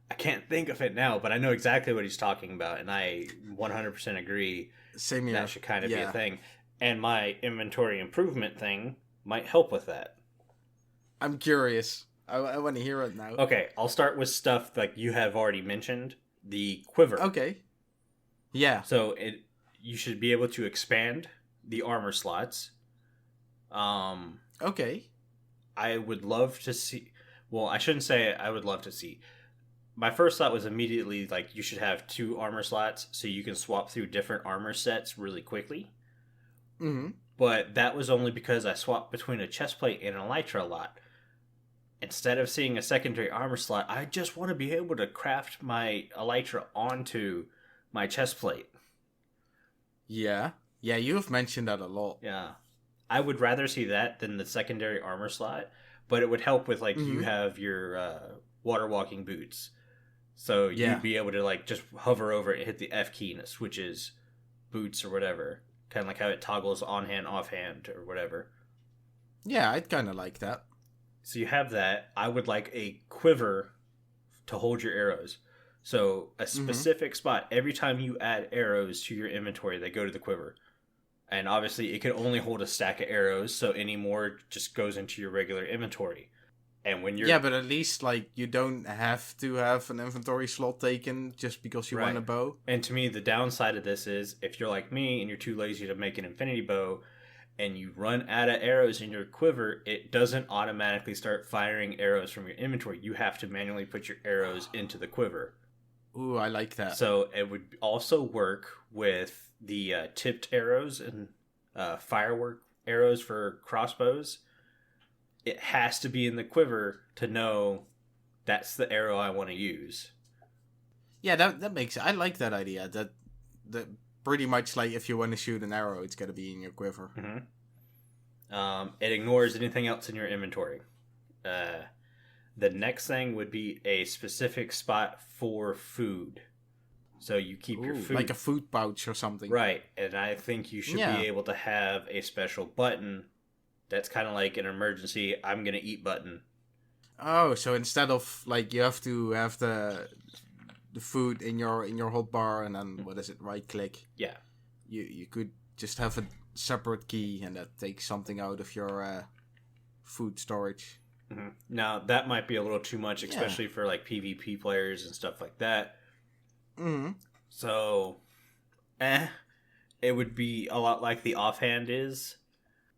I can't think of it now, but I know exactly what he's talking about, and I 100% agree. Same here. That should kind of be a thing. And my inventory improvement thing might help with that. I'm curious. I want to hear it now. Okay, I'll start with stuff like you have already mentioned. The quiver. Okay. Yeah. So you should be able to expand the armor slots. Okay. I would love to see... Well, I shouldn't say I would love to see. My first thought was immediately like you should have 2 armor slots so you can swap through different armor sets really quickly. But that was only because I swapped between a chestplate and an elytra a lot. Instead of seeing a secondary armor slot, I just want to be able to craft my elytra onto my chestplate. Yeah, you have mentioned that a lot. Yeah. I would rather see that than the secondary armor slot, but it would help with, like, you have your water walking boots. So you'd be able to, like, just hover over it and hit the F key and it switches boots or whatever. Kind of like how it toggles on hand, off hand, or whatever. Yeah, I'd kind of like that. So you have that. I would like a quiver to hold your arrows. So a specific spot. Every time you add arrows to your inventory, they go to the quiver. And obviously, it can only hold a stack of arrows, so any more just goes into your regular inventory. And when you're... Yeah, but at least, like, you don't have to have an inventory slot taken just because you want a bow. And to me, the downside of this is, if you're like me and you're too lazy to make an infinity bow, and you run out of arrows in your quiver, it doesn't automatically start firing arrows from your inventory. You have to manually put your arrows into the quiver. Ooh, I like that. So it would also work with the tipped arrows and firework arrows for crossbows. It has to be in the quiver to know that's the arrow I want to use. Yeah, that makes... I like that idea. That pretty much like if you want to shoot an arrow, it's got to be in your quiver. Mm-hmm. It ignores anything else in your inventory. The next thing would be a specific spot for food. So you keep your food... like a food pouch or something. Right, and I think you should be able to have a special button that's kind of like an emergency, I'm going to eat button. Oh, so instead of like you have to have the food in your hotbar and then what is it, right click? Yeah. You could just have a separate key and that takes something out of your food storage. Mm-hmm. Now that might be a little too much, especially for like PvP players and stuff like that. Mm-hmm. So, it would be a lot like the offhand is,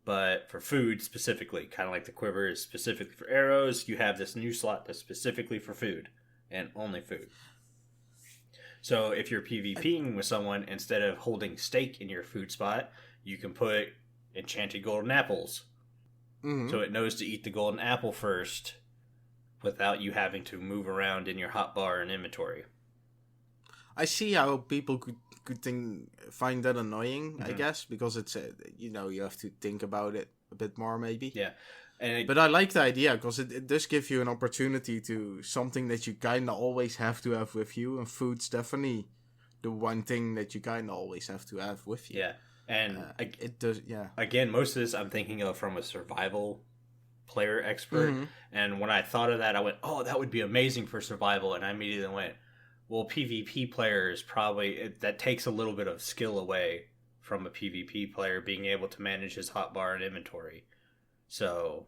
but for food specifically, kind of like the quiver is specifically for arrows. You have this new slot that's specifically for food and only food. So if you're PvPing with someone, instead of holding steak in your food spot, you can put enchanted golden apples. Mm-hmm. So it knows to eat the golden apple first without you having to move around in your hotbar and inventory. I see how people could find that annoying, I guess, because it's, you have to think about it a bit more maybe. Yeah. But I like the idea because it does give you an opportunity to something that you kind of always have to have with you, and food's definitely the one thing that you kind of always have to have with you. Yeah, and it does. Yeah. Again, most of this I'm thinking of from a survival player expert, and when I thought of that, I went, "Oh, that would be amazing for survival," and I immediately went, "Well, PvP players probably that takes a little bit of skill away from a PvP player being able to manage his hotbar and inventory." So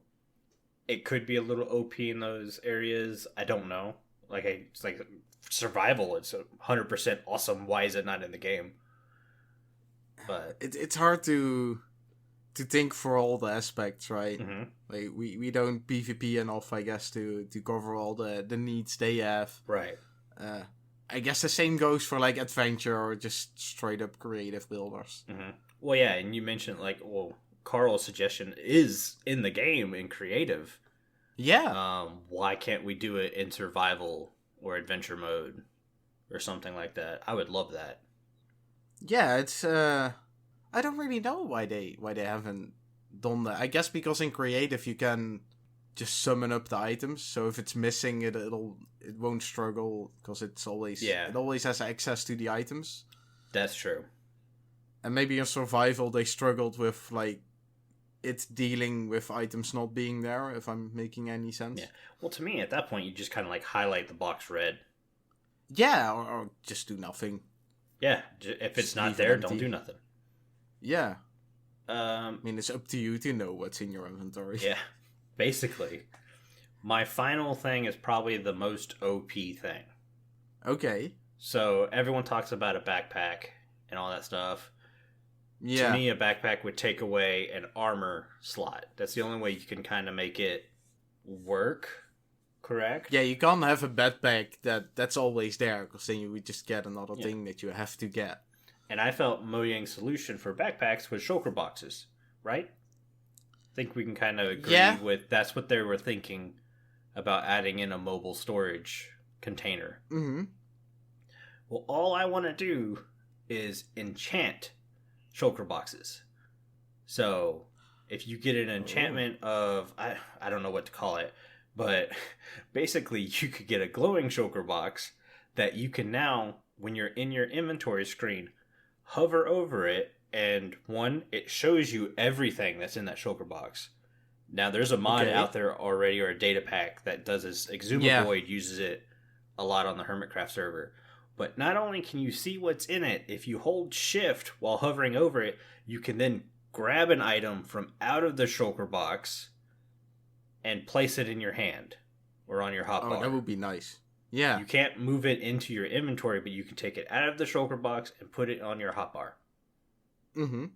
it could be a little OP in those areas. I don't know. It's like survival. It's 100% awesome. Why is it not in the game? But it's hard to think for all the aspects, right? Mm-hmm. Like we don't PvP enough, I guess, to cover all the needs they have. Right. I guess the same goes for like adventure or just straight up creative builders. Mm-hmm. Well, yeah, and you mentioned Carl's suggestion is in the game in creative. Yeah. Why can't we do it in survival or adventure mode or something like that? I would love that. Yeah, it's I don't really know why they haven't done that. I guess because in creative you can just summon up the items. So if it's missing, it won't struggle because it always has access to the items. That's true. And maybe in survival they struggled with it's dealing with items not being there, if I'm making any sense. Yeah. Well, to me, at that point, you just kind of highlight the box red. Yeah, or just do nothing. Yeah, if it's not there, don't do nothing. Yeah. I mean, it's up to you to know what's in your inventory. Yeah, basically. My final thing is probably the most OP thing. Okay. So, everyone talks about a backpack and all that stuff. Yeah. To me, a backpack would take away an armor slot. That's the only way you can kind of make it work, correct? Yeah, you can't have a backpack that's always there, because then you would just get another thing that you have to get. And I felt Mojang's solution for backpacks was shulker boxes, right? I think we can kind of agree with that's what they were thinking about adding in a mobile storage container. Mm-hmm. Well, all I want to do is enchant shulker boxes. So if you get an enchantment of I don't know what to call it, but basically you could get a glowing shulker box that you can now, when you're in your inventory screen, hover over it, and it shows you everything that's in that shulker box. Now there's a mod out there already, or a data pack that does this. Exhumaboid uses it a lot on the Hermitcraft server. But not only can you see what's in it, if you hold shift while hovering over it, you can then grab an item from out of the shulker box and place it in your hand or on your hotbar. Oh, that would be nice. Yeah. You can't move it into your inventory, but you can take it out of the shulker box and put it on your hotbar. Mm-hmm.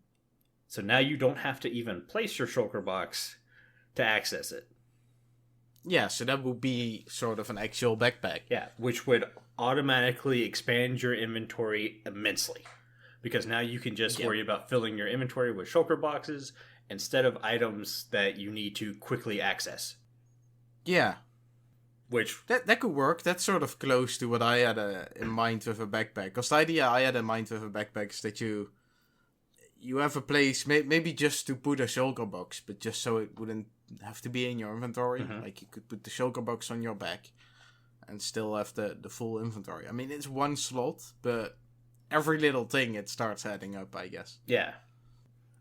So now you don't have to even place your shulker box to access it. Yeah, so that would be sort of an actual backpack. Yeah, which would automatically expand your inventory immensely. Because now you can just worry about filling your inventory with shulker boxes instead of items that you need to quickly access. Yeah. Which... That could work. That's sort of close to what I had in mind with a backpack. Because the idea I had in mind with a backpack is that you have a place, maybe just to put a shulker box, but just so it wouldn't have to be in your inventory. Mm-hmm. Like, you could put the shulker box on your back and still have the full inventory. I mean, it's one slot, but every little thing, it starts adding up, I guess. Yeah.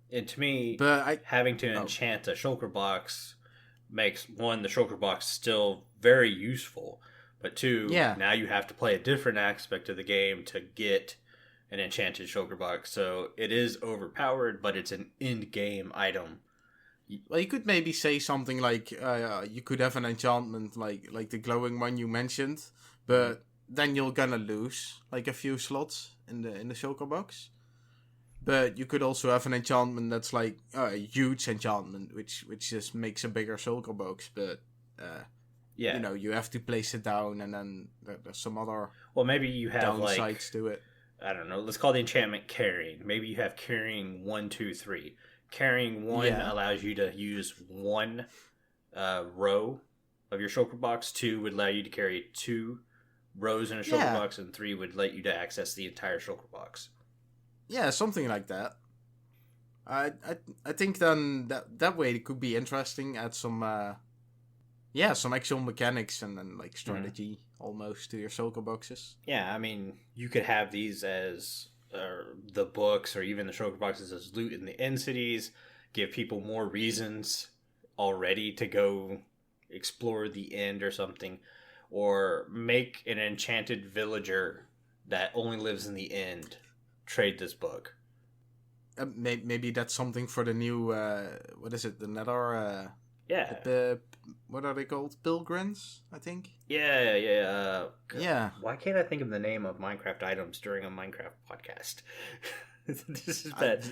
And to me, having to enchant a shulker box makes, one, the shulker box still very useful, but two, now you have to play a different aspect of the game to get an enchanted shulker box. So it is overpowered, but it's an in-game item. Well, you could maybe say something like, you could have an enchantment like the glowing one you mentioned, but then you're gonna lose like a few slots in the shulker box. But you could also have an enchantment that's like a huge enchantment, which just makes a bigger shulker box. But you know, you have to place it down, and then there's some other maybe you have downsides to it. I don't know. Let's call the enchantment carrying. Maybe you have carrying 1, 2, 3. Carrying 1 allows you to use 1 row of your shulker box. 2 would allow you to carry 2 rows in a shulker box, and 3 would let you to access the entire shulker box. Yeah, something like that. I think then that way it could be interesting. Add some some actual mechanics and then like strategy almost to your shulker boxes. Yeah, I mean, you could have these as the books or even the shulker boxes as loot in the end cities. Give people more reasons already to go explore the end or something, or make an enchanted villager that only lives in the end trade this book. Maybe that's something for the new what is it, the Nether what are they called, pilgrims, I think. Yeah. Why can't I think of the name of Minecraft items during a Minecraft podcast? This is bad.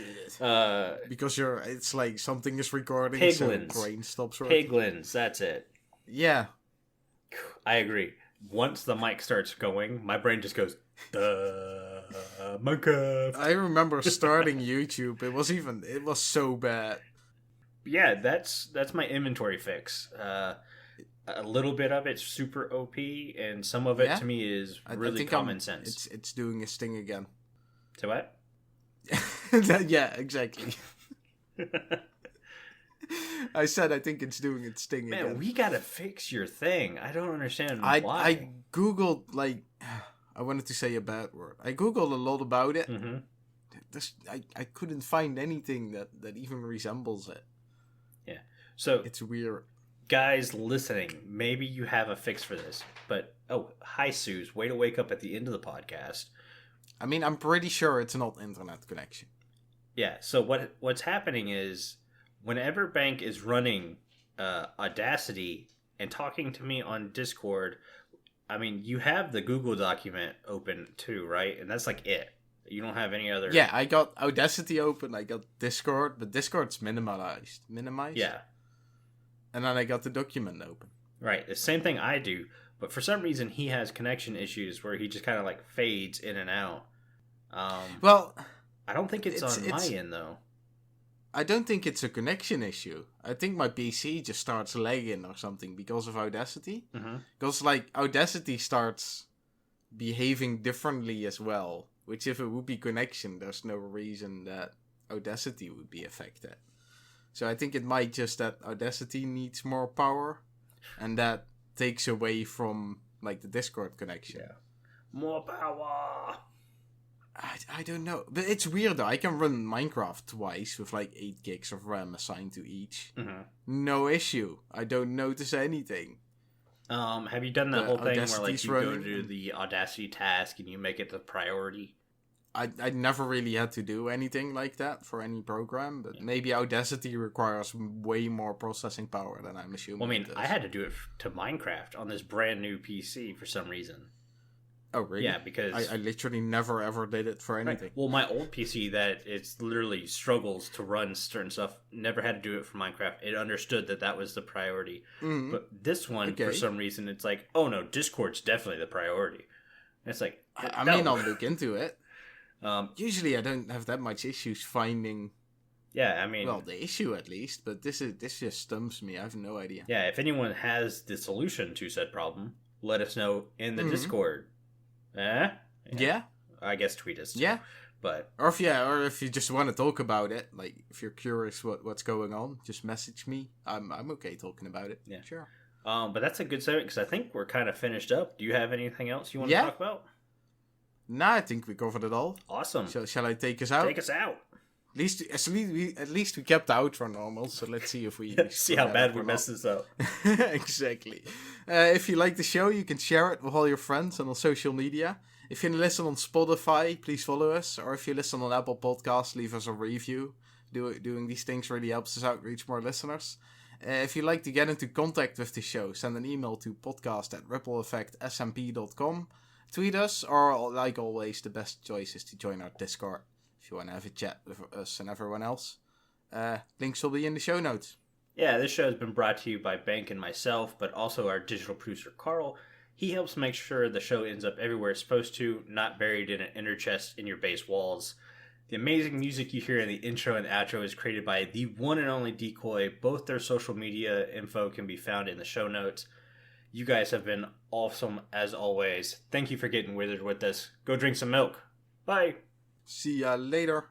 Because it's like something is recording, piglins. So brain stops working. Piglins, that's it. Yeah, I agree. Once the mic starts going, my brain just goes, Minecraft. I remember starting YouTube. It was so bad. Yeah, that's my inventory fix. A little bit of it's super OP, and some of it to me is really common sense. It's doing its thing again. To what? Yeah, exactly. I said I think it's doing its thing again. Man, we gotta fix your thing. I don't understand why. I Googled, like, I wanted to say a bad word. I Googled a lot about it. Mm-hmm. I couldn't find anything that even resembles it. Yeah. So it's weird. Guys listening, maybe you have a fix for this. But, hi, Suze. Way to wake up at the end of the podcast. I mean, I'm pretty sure it's not internet connection. Yeah, so what's happening is, whenever Bank is running Audacity and talking to me on Discord, I mean, you have the Google document open too, right? And that's like it. You don't have any other... Yeah, I got Audacity open, I got Discord, but Discord's minimized. Yeah. And then I got the document open. Right, the same thing I do, but for some reason he has connection issues where he just kind of like fades in and out. Well... I don't think it's on my end, though. I don't think it's a connection issue. I think my PC just starts lagging or something because of Audacity. Mm-hmm. Because, like, Audacity starts behaving differently as well. Which, if it would be connection, there's no reason that Audacity would be affected. So I think it might just that Audacity needs more power. And that takes away from, like, the Discord connection. Yeah. More power! I don't know. But it's weird, though. I can run Minecraft twice with, like, 8 gigs of RAM assigned to each. Mm-hmm. No issue. I don't notice anything. Have you done that whole thing where, like, you go to the Audacity task and you make it the priority? I never really had to do anything like that for any program, but maybe Audacity requires way more processing power than I'm assuming. Well, I mean, I had to do it to Minecraft on this brand new PC for some reason. Oh, really? Yeah, because I literally never ever did it for anything. Right. Well, my old PC that it's literally struggles to run certain stuff never had to do it for Minecraft. It understood that was the priority. Mm-hmm. But this one, for some reason, it's like, oh no, Discord's definitely the priority. And it's like, I mean, I'll look into it. Usually, I don't have that much issues finding. Yeah, I mean, well, the issue at least, but this just stumps me. I have no idea. Yeah, if anyone has the solution to said problem, let us know in the Discord. Yeah. I guess tweet us too. Yeah. But or if you just want to talk about it, like if you're curious what's going on, just message me. I'm okay talking about it. Yeah, sure. But that's a good segment because I think we're kind of finished up. Do you have anything else you want to talk about? Nah, I think we covered it all. Awesome. Shall I take us out? Take us out. At least we kept the outro normal, so let's see if we see how bad we mess this up. Exactly. If you like the show, you can share it with all your friends and on social media. If you listen on Spotify, please follow us. Or if you listen on Apple Podcasts, leave us a review. Doing these things really helps us out, reach more listeners. If you'd like to get into contact with the show, send an email to podcast@rippleeffectsmp.com. Tweet us, or like always, the best choice is to join our Discord if you want to have a chat with us and everyone else. Links will be in the show notes. Yeah, this show has been brought to you by Bank and myself, but also our digital producer, Carl. He helps make sure the show ends up everywhere it's supposed to, not buried in an inner chest in your base walls. The amazing music you hear in the intro and outro is created by the one and only Decoy. Both their social media info can be found in the show notes. You guys have been awesome as always. Thank you for getting withered with us. Go drink some milk. Bye. See ya later.